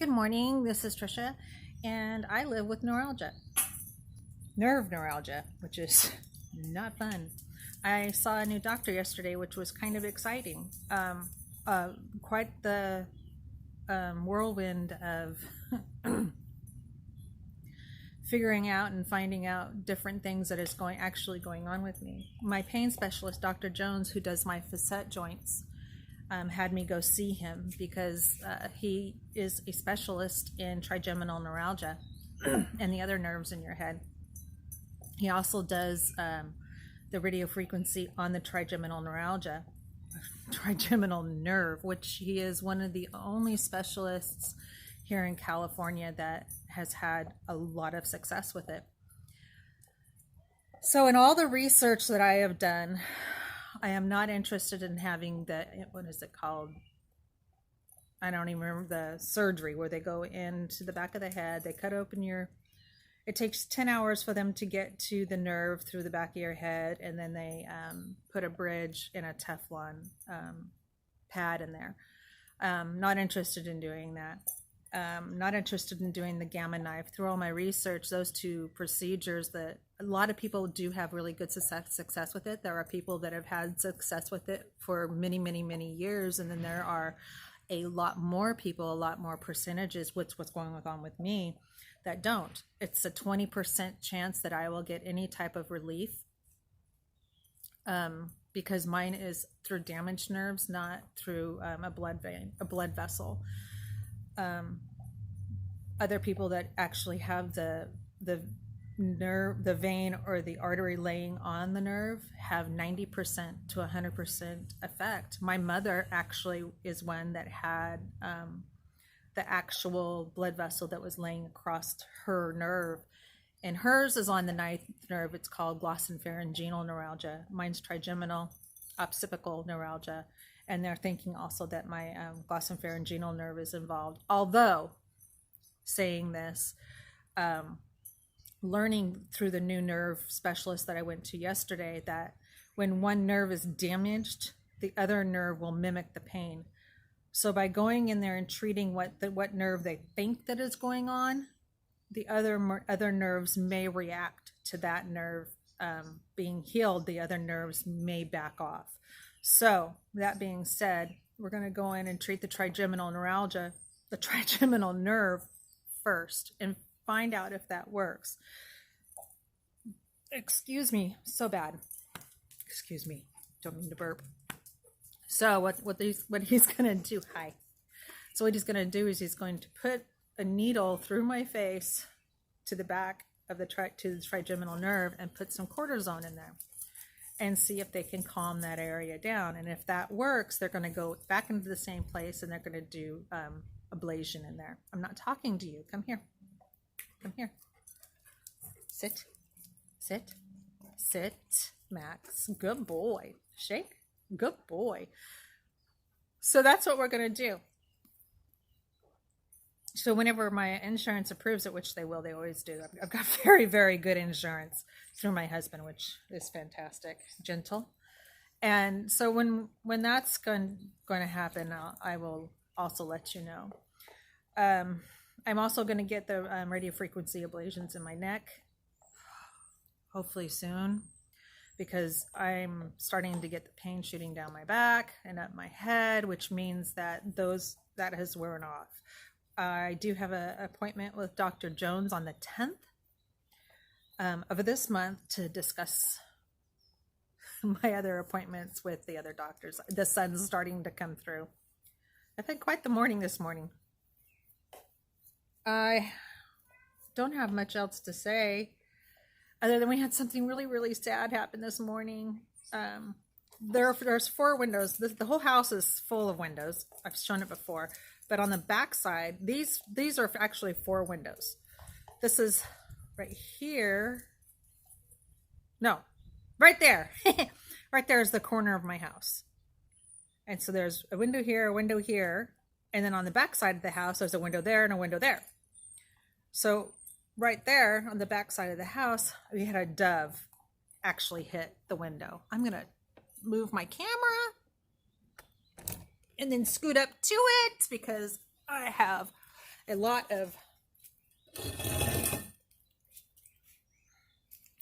Good morning, this is Trisha, and I live with neuralgia, nerve neuralgia, which is not fun. I saw a new doctor yesterday, which was kind of exciting. Quite the whirlwind of figuring out and finding out different things that is actually going on with me. My pain specialist, Dr. Jones, who does my facet joints, had me go see him because he is a specialist in trigeminal neuralgia and the other nerves in your head. He also does the radio frequency on the trigeminal neuralgia, trigeminal nerve, which he is one of the only specialists here in California that has had a lot of success with it. So in all the research that I have done, I am not interested in having what is it called? I don't even remember the surgery where they go into the back of the head, they cut open it takes 10 hours for them to get to the nerve through the back of your head, and then they put a bridge in a Teflon pad in there. Not interested in doing that. Not interested in doing the gamma knife. Through all my research, those two procedures, that a lot of people do have really good success with it. There are people that have had success with it for many, many, many years, and then there are a lot more people, a lot more percentages, what's going on with me, that don't. It's a 20% chance that I will get any type of relief, because mine is through damaged nerves, not through a blood vessel. Other people that actually have the nerve, the vein or the artery laying on the nerve, have 90% to 100% effect. My mother actually is one that had the actual blood vessel that was laying across her nerve, and hers is on the ninth nerve. It's called Glossopharyngeal neuralgia. Mine's trigeminal occipital neuralgia, and they're thinking also that my glossopharyngeal nerve is involved. Although, saying this, learning through the new nerve specialist that I went to yesterday, that when one nerve is damaged, the other nerve will mimic the pain. So by going in there and treating what nerve they think that is going on, the other nerves may react to that nerve being healed. The other nerves may back off. So that being said, we're going to go in and treat the trigeminal neuralgia, the trigeminal nerve first, and find out if that works. Excuse me, so bad. Excuse me, don't mean to burp. So what he's gonna do? Hi. So what he's gonna do is he's going to put a needle through my face to the back of the trigeminal nerve and put some cortisone in there, and see if they can calm that area down. And if that works, they're going to go back into the same place and they're going to do ablation in there. I'm not talking to you. Come here. Come here. Sit. Sit. Sit, Max. Good boy. Shake. Good boy. So that's what we're going to do. So whenever my insurance approves it, which they will, they always do. I've got very, very good insurance through my husband, which is fantastic, gentle. And so when that's going to happen, I will also let you know. I'm also going to get the radio frequency ablations in my neck, hopefully soon, because I'm starting to get the pain shooting down my back and up my head, which means that that has worn off. I do have an appointment with Dr. Jones on the 10th of this month to discuss my other appointments with the other doctors. The sun's starting to come through. I've had quite the morning this morning. I don't have much else to say other than we had something really, really sad happen this morning. There's 4 windows. The whole house is full of windows. I've shown it before. But on the back side, these are actually 4 windows. This is right here. No, right there. Right there is the corner of my house. And so there's a window here, and then on the back side of the house, there's a window there and a window there. So right there on the back side of the house, we had a dove actually hit the window. I'm going to move my camera and then scoot up to it because I have a lot of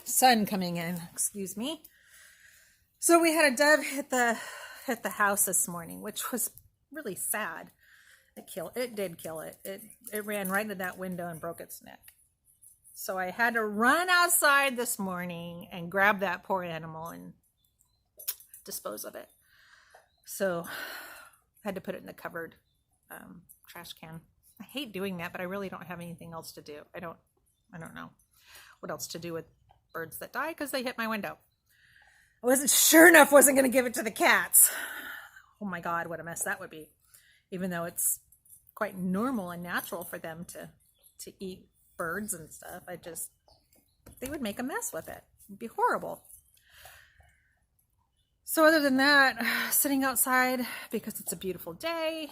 sun coming in, excuse me. So we had a dove hit the house this morning, which was really sad. It did kill it. It ran right into that window and broke its neck. So I had to run outside this morning and grab that poor animal and dispose of it. So I had to put it in the covered trash can. I hate doing that, but I really don't have anything else to do. I don't know what else to do with birds that die because they hit my window. I wasn't going to give it to the cats. Oh my God, what a mess that would be. Even though it's quite normal and natural for them to eat birds and stuff. They would make a mess with it. It'd be horrible. So other than that, sitting outside because it's a beautiful day.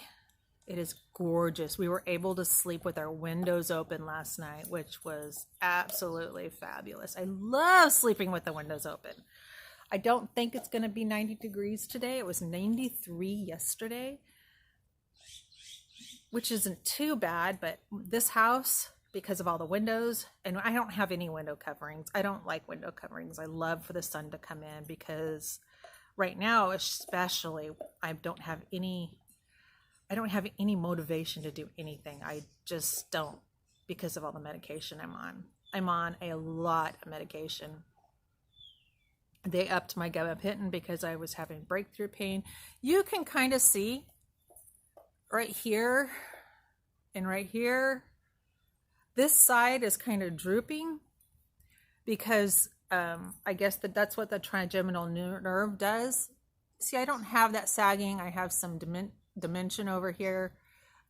It is gorgeous. We were able to sleep with our windows open last night, which was absolutely fabulous. I love sleeping with the windows open. I don't think it's going to be 90 degrees today. It was 93 yesterday, which isn't too bad, but this house, because of all the windows, and I don't have any window coverings. I don't like window coverings. I love for the sun to come in because right now, especially, I don't have any motivation to do anything. I just don't because of all the medication I'm on. I'm on a lot of medication. They upped my gabapentin because I was having breakthrough pain. You can kind of see right here and right here, this side is kind of drooping because I guess that's what the trigeminal nerve does. See, I don't have that sagging. I have some dimension over here,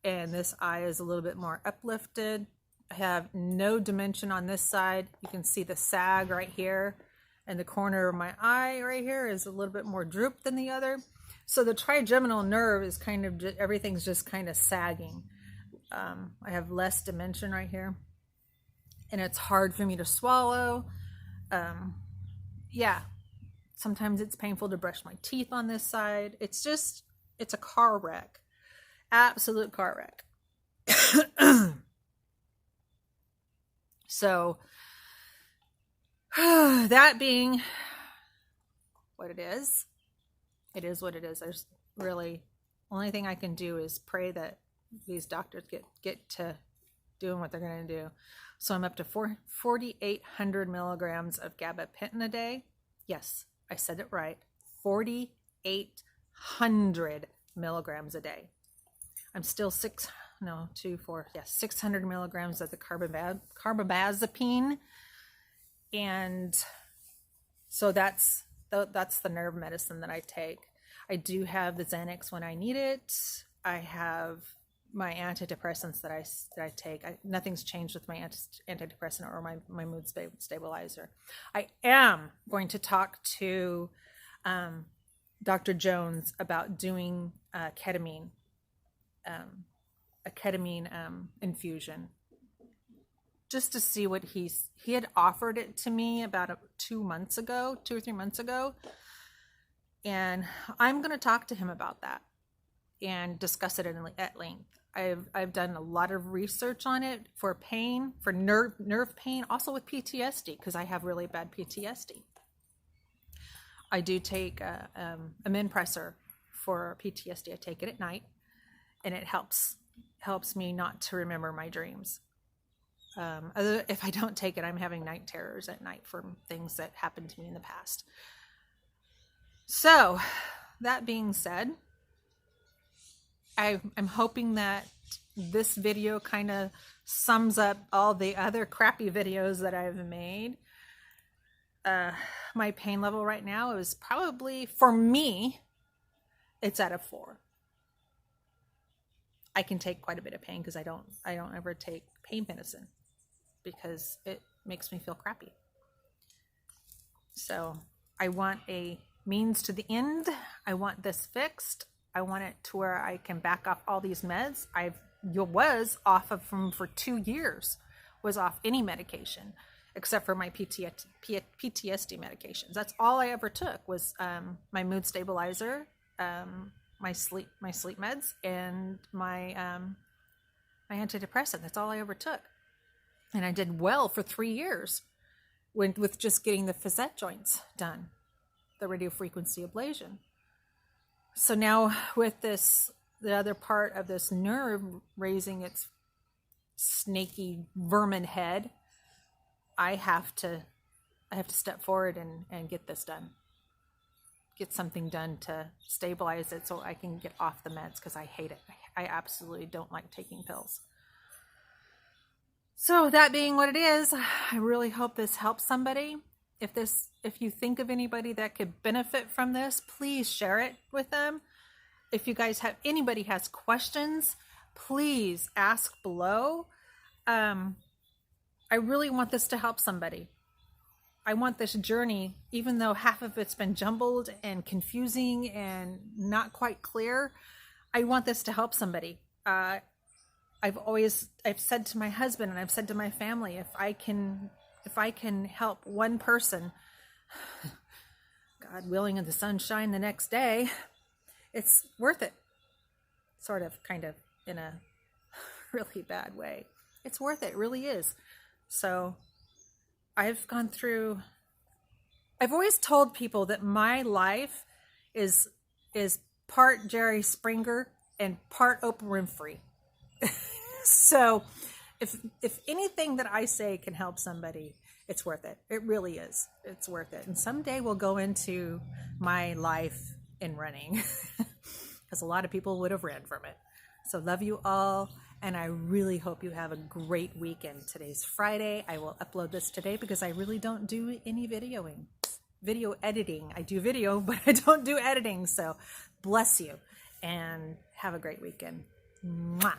and this eye is a little bit more uplifted. I have no dimension on this side. You can see the sag right here, and the corner of my eye right here is a little bit more drooped than the other. So the trigeminal nerve is kind of everything's just kind of sagging. I have less dimension right here, and it's hard for me to swallow. Yeah, sometimes it's painful to brush my teeth on this side. It's a car wreck, absolute car wreck. So that being what it is what it is. There's really only thing I can do is pray that these doctors get to doing what they're going to do. So I'm up to 4,800 milligrams of gabapentin a day. Yes, I said it right. 4,800 milligrams a day. I'm still 600 milligrams of the carbamazepine. And so that's the nerve medicine that I take. I do have the Xanax when I need it. I have my antidepressants that I take. Nothing's changed with my antidepressant or my mood stabilizer. I am going to talk to Dr. Jones about doing ketamine, a ketamine infusion, just to see what he had offered it to me about 2 or 3 months ago. And I'm going to talk to him about that and discuss it at length. I've done a lot of research on it for pain, for nerve pain, also with PTSD, because I have really bad PTSD. I do take a Minpressor for PTSD. I take it at night, and it helps me not to remember my dreams. If I don't take it, I'm having night terrors at night from things that happened to me in the past. So, that being said, I'm hoping that this video kind of sums up all the other crappy videos that I've made. My pain level right now is probably, for me, it's at a 4. I can take quite a bit of pain because I don't ever take pain medicine because it makes me feel crappy. So I want a means to the end. I want this fixed. I want it to where I can back off all these meds. I was off of them for 2 years, was off any medication except for my PTSD medications. That's all I ever took was my mood stabilizer, my sleep meds, and my antidepressant. That's all I ever took. And I did well for 3 years with just getting the facet joints done, the radiofrequency ablation. So now with this, the other part of this nerve raising its snaky vermin head, I have to step forward and get this done. Get something done to stabilize it so I can get off the meds, because I hate it. I absolutely don't like taking pills. So that being what it is, I really hope this helps somebody. If you think of anybody that could benefit from this, please share it with them. If you guys have, anybody has questions, please ask below. I really want this to help somebody. I want this journey, even though half of it's been jumbled and confusing and not quite clear, I want this to help somebody. I've said to my husband and I've said to my family, if I can help one person, God willing, and the sun shine the next day, it's worth it. Sort of, kind of, in a really bad way. It's worth it, it really is. So I've always told people that my life is part Jerry Springer and part Oprah Winfrey. So if anything that I say can help somebody, it's worth it. It really is. It's worth it. And someday we'll go into my life in running, because a lot of people would have ran from it. So love you all. And I really hope you have a great weekend. Today's Friday. I will upload this today because I really don't do any video editing. I do video, but I don't do editing. So bless you and have a great weekend. Mwah.